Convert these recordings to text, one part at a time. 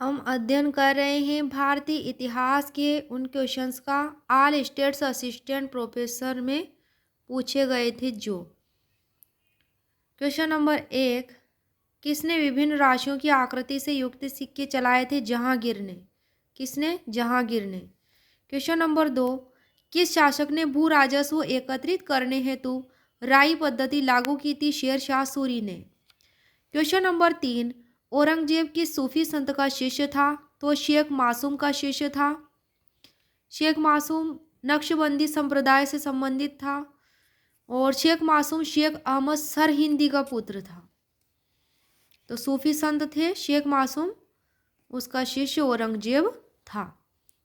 हम अध्ययन कर रहे हैं भारतीय इतिहास के उन क्वेश्चंस का ऑल स्टेट्स असिस्टेंट प्रोफेसर में पूछे गए थे। जो क्वेश्चन नंबर 1, किसने विभिन्न राशियों की आकृति से युक्त सिक्के चलाए थे? जहांगीर ने। किसने? जहांगीर ने। क्वेश्चन नंबर 2, किस शासक ने भू राजस्व एकत्रित करने हेतु राई पद्धति लागू की थी? शेर शाह सूरी ने। क्वेश्चन नंबर 3, औरंगजेब किस सूफी संत का शिष्य था? तो शेख मासूम का शिष्य था। शेख मासूम नक्शबंदी संप्रदाय से संबंधित था और शेख मासूम शेख अहमद सरहिंदी का पुत्र था। तो सूफी संत थे शेख मासूम, उसका शिष्य औरंगजेब था।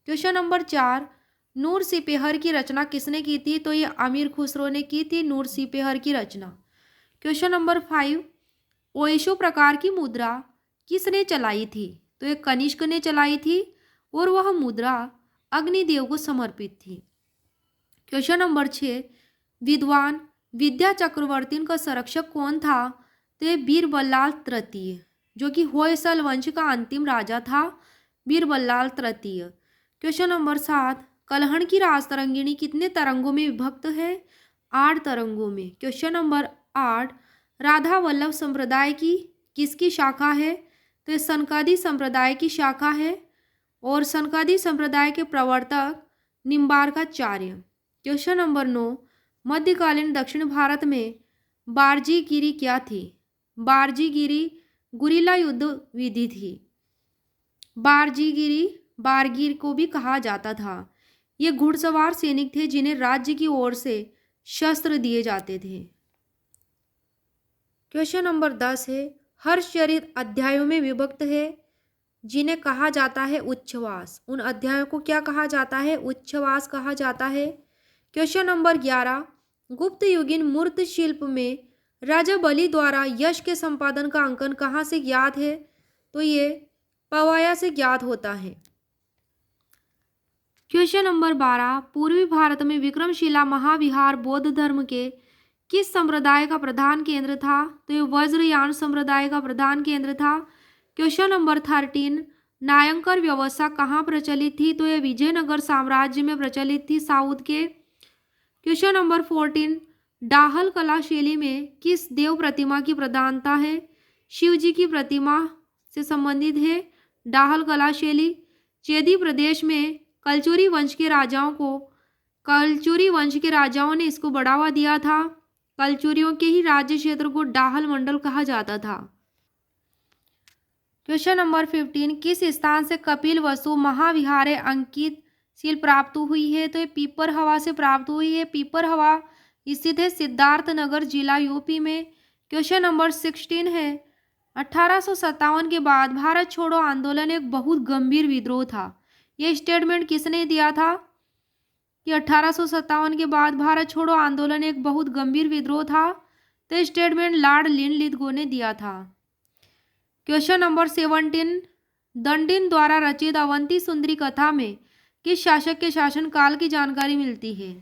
क्वेश्चन नंबर 4, नूर सिपेहर की रचना किसने की थी? तो ये अमीर खुसरो ने की थी नूर सिपेहर की रचना। क्वेश्चन नंबर 5, ओयशो प्रकार की मुद्रा किसने चलाई थी? तो ये कनिष्क ने चलाई थी और वह मुद्रा अग्निदेव को समर्पित थी। क्वेश्चन नंबर 6, विद्वान विद्या चक्रवर्ती का संरक्षक कौन था? तो ये बीरबल्लाल तृतीय, जो कि होयसल वंश का अंतिम राजा था, बीरबल्लाल तृतीय। क्वेश्चन नंबर 7, कलहण की राजतरंगिणी कितने तरंगों में विभक्त है? 8 तरंगों में। क्वेश्चन नंबर 8, राधा वल्लभ संप्रदाय की किसकी शाखा है? तो ये सनकादि संप्रदाय की शाखा है और सनकादि संप्रदाय के प्रवर्तक निम्बार्काचार्य। क्वेश्चन नंबर 9, मध्यकालीन दक्षिण भारत में बारजीगिरी क्या थी? बारजीगिरी गुरिल्ला युद्ध विधि थी। बारजीगिरी बारगीर को भी कहा जाता था। ये घुड़सवार सैनिक थे जिन्हें राज्य की ओर से शस्त्र दिए जाते थे। क्वेश्चन नंबर 10 है, हर्षचरित अध्यायों में विभक्त है जिन्हें कहा जाता है उच्छ्वास। उन अध्यायों को क्या कहा जाता है? उच्छ्वास कहा जाता है। क्वेश्चन नंबर 11, गुप्त युगीन मूर्त शिल्प में राजा बलि द्वारा यश के संपादन का अंकन कहाँ से ज्ञात है? तो ये पवाया से ज्ञात होता है। क्वेश्चन नंबर 12, पूर्वी भारत में विक्रमशिला महाविहार बौद्ध धर्म के किस संप्रदाय का प्रधान केंद्र था? तो ये वज्रयान संप्रदाय का प्रधान केंद्र था। क्वेश्चन नंबर 13, नायंकर व्यवस्था कहाँ प्रचलित थी? तो ये विजयनगर साम्राज्य में प्रचलित थी, साउथ के। क्वेश्चन नंबर 14, डाहल कला शैली में किस देव प्रतिमा की प्रधानता है? शिव जी की प्रतिमा से संबंधित है डाहल कला शैली। चेदी प्रदेश में कलचुरी वंश के राजाओं ने इसको बढ़ावा दिया था। कलचुरियों के ही राज्य क्षेत्र को डाहल मंडल कहा जाता था। क्वेश्चन नंबर 15, किस स्थान से कपिल वस्तु महाविहार अंकित सील प्राप्त हुई है? तो ये पीपर हवा से प्राप्त हुई है। पीपर हवा स्थित है सिद्धार्थनगर जिला यूपी में। क्वेश्चन नंबर 16 है, 1857 के बाद भारत छोड़ो आंदोलन एक बहुत गंभीर विद्रोह था। यह स्टेटमेंट किसने दिया था कि 1857 के बाद भारत छोड़ो आंदोलन एक बहुत गंभीर विद्रोह था? तो स्टेटमेंट लॉर्ड लिनलिथगो ने दिया था। क्वेश्चन नंबर 17, दंडिन द्वारा रचित अवंती सुंदरी कथा में किस शासक के शासनकाल की जानकारी मिलती है?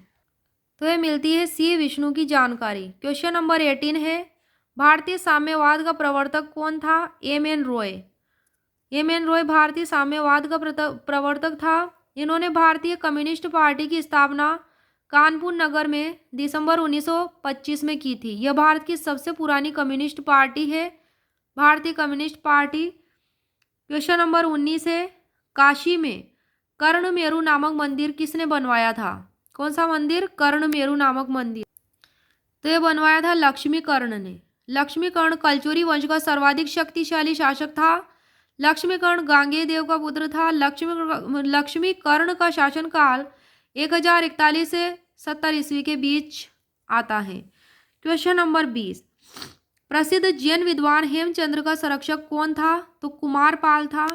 तो यह मिलती है सी विष्णु की जानकारी। क्वेश्चन नंबर 18 है, भारतीय साम्यवाद का प्रवर्तक कौन था? एम.एन. रॉय। एम.एन. रॉय भारतीय साम्यवाद का प्रवर्तक था। इन्होंने भारतीय कम्युनिस्ट पार्टी की स्थापना कानपुर नगर में दिसंबर 1925 में की थी। यह भारत की सबसे पुरानी कम्युनिस्ट पार्टी है, भारतीय कम्युनिस्ट पार्टी। क्वेश्चन नंबर 19 है, काशी में कर्णमेरु नामक मंदिर किसने बनवाया था? कौन सा मंदिर? कर्णमेरु नामक मंदिर। तो यह बनवाया था लक्ष्मीकर्ण ने। लक्ष्मीकर्ण कलचुरी वंश का सर्वाधिक शक्तिशाली शासक था। लक्ष्मीकर्ण गांगेय देव का पुत्र था। लक्ष्मीकर्ण का शासनकाल 1041 से 70 ईस्वी के बीच आता है। क्वेश्चन नंबर 20, प्रसिद्ध जैन विद्वान हेमचंद्र का संरक्षक कौन था? तो कुमारपाल था।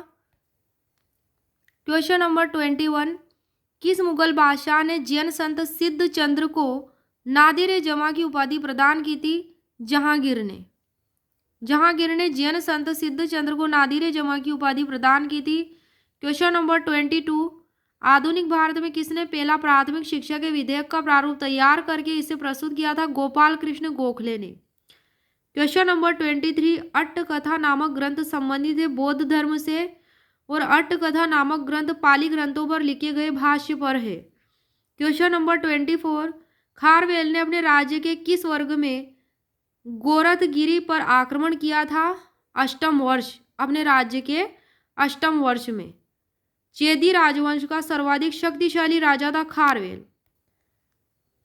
क्वेश्चन नंबर 21, किस मुगल बादशाह ने जैन संत सिद्ध चंद्र को नादिर जमा की उपाधि प्रदान की थी? जहांगीर ने। जहांगीर ने जैन संत सिद्ध चंद्र को नादिर जमा की उपाधि प्रदान की थी। क्वेश्चन नंबर 22, आधुनिक भारत में किसने पहला प्राथमिक शिक्षा के विधेयक का प्रारूप तैयार करके इसे प्रस्तुत किया था? गोपाल कृष्ण गोखले ने। क्वेश्चन नंबर 23, अट्ट कथा नामक ग्रंथ संबंधित है बौद्ध धर्म से और अट्टकथा नामक ग्रंथ पाली ग्रंथों पर लिखे गए भाष्य पर है। क्वेश्चन नंबर 24, खारवेल ने अपने राज्य के किस वर्ग में गोरखगिरी पर आक्रमण किया था? अष्टम वर्ष, अपने राज्य के अष्टम वर्ष में। चेदी राजवंश का सर्वाधिक शक्तिशाली राजा था खारवेल।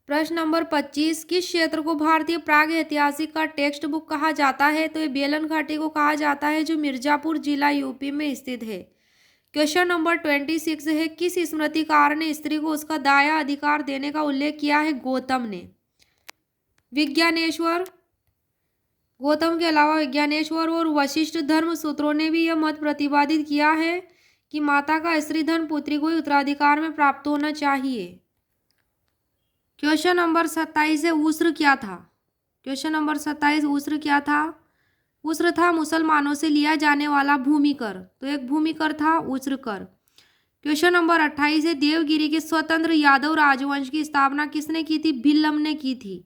प्रश्न नंबर 25, किस क्षेत्र को भारतीय प्राग ऐतिहासिक का टेक्स्ट बुक कहा जाता है? तो ये बेलन घाटी को कहा जाता है, जो मिर्जापुर जिला यूपी में स्थित है। क्वेश्चन नंबर 26 है, किस स्मृतिकार ने स्त्री को उसका दाया अधिकार देने का उल्लेख किया है? गौतम ने। विज्ञानेश्वर, गौतम के अलावा विज्ञानेश्वर और वशिष्ठ धर्म सूत्रों ने भी यह मत प्रतिपादित किया है कि माता का स्त्रीधन पुत्री को ही उत्तराधिकार में प्राप्त होना चाहिए। क्वेश्चन नंबर 27 है, उस्र क्या था? क्वेश्चन नंबर 27, उस्र क्या था? उस्र था मुसलमानों से लिया जाने वाला भूमि कर। तो एक भूमि कर था उस्र कर। क्वेश्चन नंबर 28 है, देवगिरी के स्वतंत्र यादव राजवंश की स्थापना किसने की थी? भिल्लम ने की थी।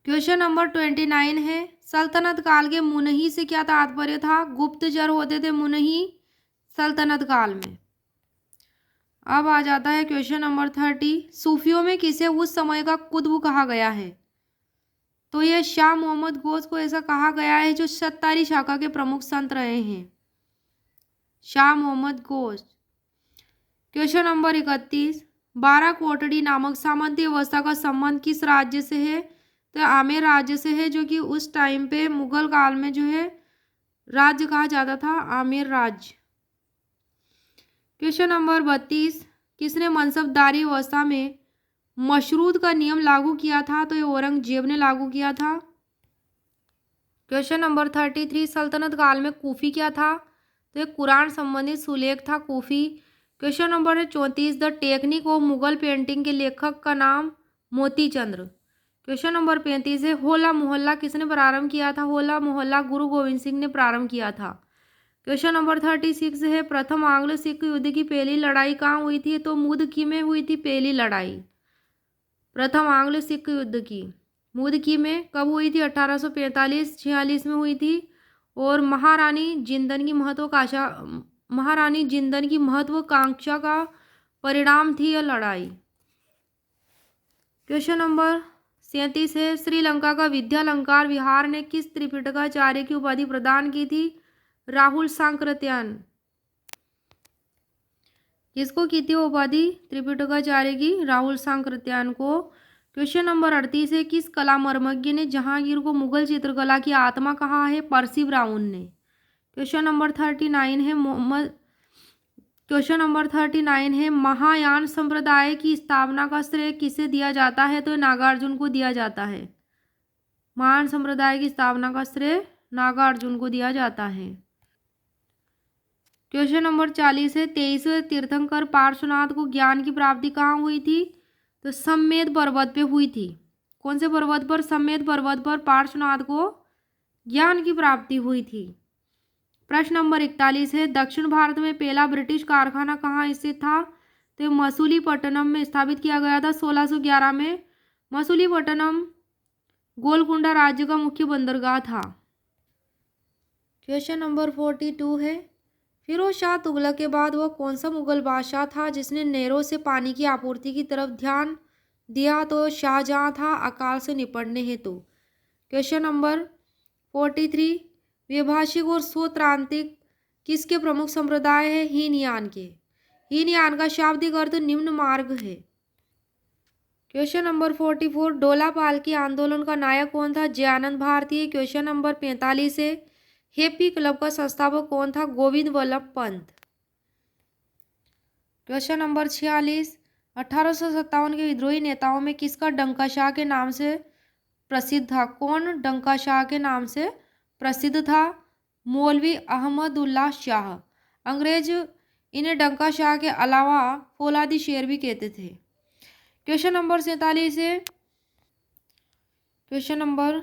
क्वेश्चन नंबर 29 है, सल्तनत काल के मुनही से क्या तात्पर्य था? गुप्तचर होते थे मुनही सल्तनत काल में। अब आ जाता है क्वेश्चन नंबर 30, सूफियों में किसे उस समय का कुतुब कहा गया है? तो यह शाह मोहम्मद गौस को ऐसा कहा गया है, जो सत्तारी शाखा के प्रमुख संत रहे हैं, शाह मोहम्मद गौस। क्वेश्चन नंबर 31, 12 कोटड़ी नामक सामंती व्यवस्था का संबंध किस राज्य से है? तो आमेर राज्य से है, जो कि उस टाइम पे मुगल काल में जो है राज्य कहा जाता था, आमेर राज्य। क्वेश्चन नंबर 32, किसने मनसबदारी व्यवस्था में मशरूत का नियम लागू किया था? तो ये औरंगजेब ने लागू किया था। क्वेश्चन नंबर 33, सल्तनत काल में कूफी क्या था? तो ये कुरान संबंधित सुलेख था कूफी। Question number 34, the technique of Mughal painting के लेखक का नाम? मोती चंद्र। क्वेश्चन नंबर 35 है, होला मोहल्ला किसने प्रारंभ किया था? होला मोहल्ला गुरु गोविंद सिंह ने प्रारंभ किया था। क्वेश्चन नंबर 36 है, प्रथम आंग्ल सिख युद्ध की पहली लड़ाई कहाँ हुई थी? तो मुदकी में हुई थी पहली लड़ाई, प्रथम आंग्ल सिख युद्ध की मुदकी में कब हुई थी? 1845-46 में हुई थी। और महारानी जिंदन की महत्वाकांक्षा का परिणाम थी यह लड़ाई। क्वेश्चन नंबर 37 है, श्रीलंका का विद्यालंकार विहार ने किस त्रिपिटकाचार्य की उपाधि प्रदान की थी? राहुल सांकृत्यायन। किसको की थी उपाधि त्रिपिटकाचार्य की? राहुल सांकृत्यायन को। क्वेश्चन नंबर 38 है, किस कला मर्मज्ञ ने जहांगीर को मुगल चित्रकला की आत्मा कहा है? पर्सी ब्राउन ने। क्वेश्चन नंबर 39 है, महायान संप्रदाय की स्थापना का श्रेय किसे दिया जाता है? तो नागार्जुन को दिया जाता है। महायान संप्रदाय की स्थापना का श्रेय नागार्जुन को दिया जाता है। क्वेश्चन नंबर 40 है, 23वें तीर्थंकर पार्श्वनाथ को ज्ञान की प्राप्ति कहाँ हुई थी? तो सम्मेद पर्वत पे हुई थी। कौन से पर्वत पर? सम्मेद पर्वत पर पार्श्वनाथ को ज्ञान की प्राप्ति हुई थी। प्रश्न नंबर 41 है, दक्षिण भारत में पहला ब्रिटिश कारखाना कहाँ स्थित था? तो मसूलीपट्टनम में स्थापित किया गया था 1611 में। मसूलीपट्टनम गोलकुंडा राज्य का मुख्य बंदरगाह था। क्वेश्चन नंबर 42 है, फिरोज शाह तुगलक के बाद वह कौन सा मुगल बादशाह था जिसने नहरों से पानी की आपूर्ति की तरफ ध्यान दिया? तो शाहजहां था, अकाल से निपटने हेतु। क्वेश्चन नंबर 43, वैभाषिक और स्वत्रांतिक किसके प्रमुख संप्रदाय है? हीनयान के। हीनयान का शाब्दिक अर्थ निम्न मार्ग है। क्वेश्चन नंबर 44, डोलापाल के आंदोलन का नायक कौन था? जयानंद भारती। क्वेश्चन नंबर 45 है, हैप्पी क्लब का संस्थापक कौन था? गोविंद वल्लभ पंत। क्वेश्चन नंबर 46, 1857 के विद्रोही नेताओं में किसका डंका शाह के नाम से प्रसिद्ध था? कौन डंका शाह के नाम से प्रसिद्ध था? मौलवी अहमदुल्ला शाह। अंग्रेज इन्हें डंका शाह के अलावा फौलादी शेर भी कहते थे। क्वेश्चन नंबर 47 है, क्वेश्चन नंबर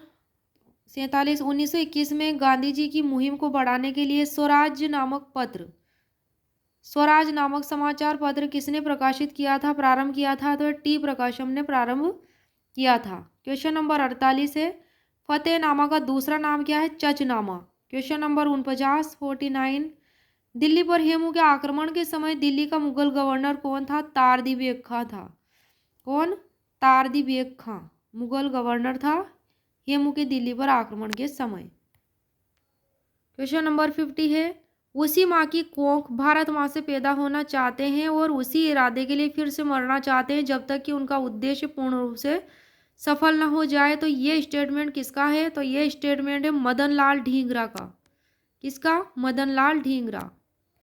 47, 1921 में गांधी जी की मुहिम को बढ़ाने के लिए स्वराज नामक समाचार पत्र किसने प्रकाशित किया था, प्रारंभ किया था? तो टी प्रकाशम ने प्रारंभ किया था। क्वेश्चन नंबर 48 है, फतेहनामा का दूसरा नाम क्या है? चचनामा। क्वेश्चन नंबर 49, दिल्ली पर हेमू के आक्रमण के समय दिल्ली का मुगल गवर्नर कौन था? तारदी बेग खां था। कौन? तारदी बेग खां मुगल गवर्नर था हेमू के दिल्ली पर आक्रमण के समय। क्वेश्चन नंबर 50 है, उसी माँ की कोख भारत माँ से पैदा होना चाहते हैं और उसी इरादे के लिए फिर से मरना चाहते हैं जब तक कि उनका उद्देश्य पूर्ण रूप से सफल न हो जाए। तो ये स्टेटमेंट किसका है? तो ये स्टेटमेंट है मदन लाल ढींगरा का। किसका? मदन लाल ढींगरा।